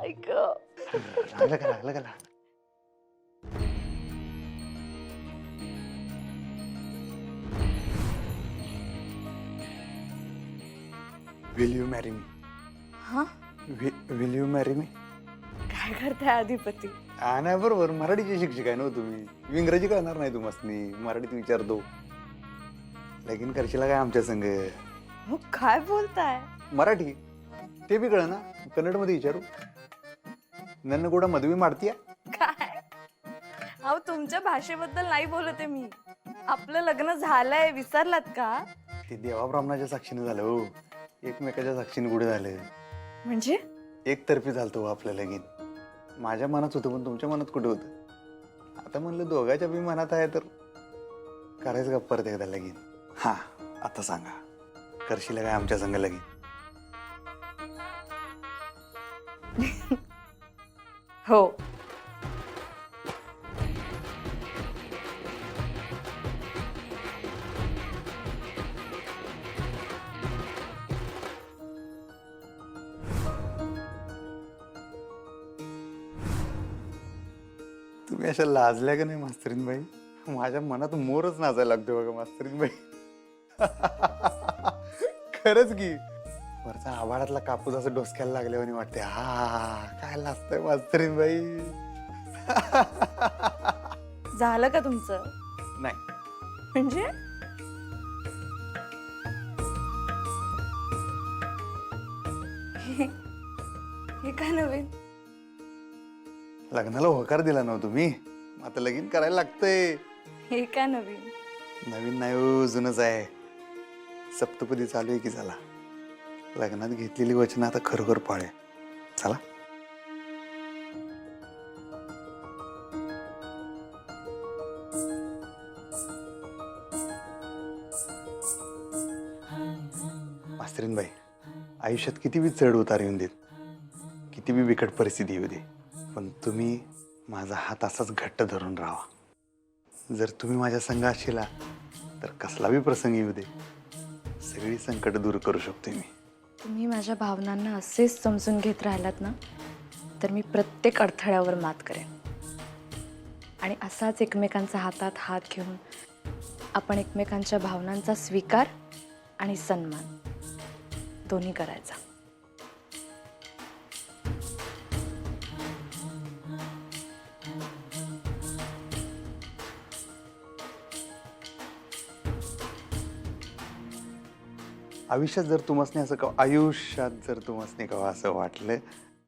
ऐक लागलं का लागलं का लागलं? Will you marry me? हा विल यू मॅरी मी? काय करताय अधिपती? नाही बरोबर, मराठीचे शिक्षक आहे ना हो तुम्ही. इंग्रजी कळणार नाही तुम्हाला, मराठीत विचारतो. लगीन करशील काय आमच्या संग? हो काय बोलताय? मराठी ते बी कळ ना, कन्नड मध्ये विचारू. नन्न ಕೂಡ मधवी मारतीया? काय अहो तुमच्या भाषेबद्दल नाही बोलते मी. आपलं लग्न झालंय विसरलात का? ते देवा ब्राह्मणाच्या साक्षीने झालं हो. एकमेकाच्या साक्षीने कुठे झालं? म्हणजे एकतर्फी झालतो हो आपलं लगीन. माझ्या मनात होतं पण तुमच्या मनात कुठे होतं? आता म्हणलं दोघांच्या बी मनात आहे तर करायचं का परत एकदा लगीन? हा आता सांगा, करशील काय आमच्या संग लगीन? हो. तुम्ही अशा लाजल्या का नाही मास्तरीन बाई? माझ्या मनात मोरच नाचायला लागतो बघा मास्तरीन बाई. खरंच की वरचा आभाळातला कापूस असं डोसक्याला लागल्यावानी वाटते. हा काय लाजतंय मास्तरीन बाई. झालं का तुमचं? नाही म्हणजे हे काय नवीन? लग्नाला होकार दिला ना तुम्ही, आता लगीन करायला लागतंय. हे काय नवीन? नवीन नाही हो, जुनच आहे. सप्तपदी चालू आहे की झाला. लग्नात घेतलेली वचन आता खरोखर पाळे. चला मास्तरीन बाई, आयुष्यात किती बी चढ उतार येऊन देत, किती बी बिकट परिस्थिती येऊ दे, पण तुम्ही माझा हात असाच घट्ट धरून राहा. जर तुम्ही माझ्या संग असशीला तर कसला बी प्रसंग येऊ दे, सगळी संकट दूर करू शकतो मी. तुम्ही माझ्या भावनांना असेच समजून घेत राहिलात ना तर मी प्रत्येक अडथळ्यावर मात करेन. आणि असाच एकमेकांचा हातात हात घेऊन आपण एकमेकांच्या भावनांचा स्वीकार आणि सन्मान दोन्ही करायचा. आयुष्यात जर तुम्हाला असं का आयुष्यात जर तुम्हाला का असं वाटलं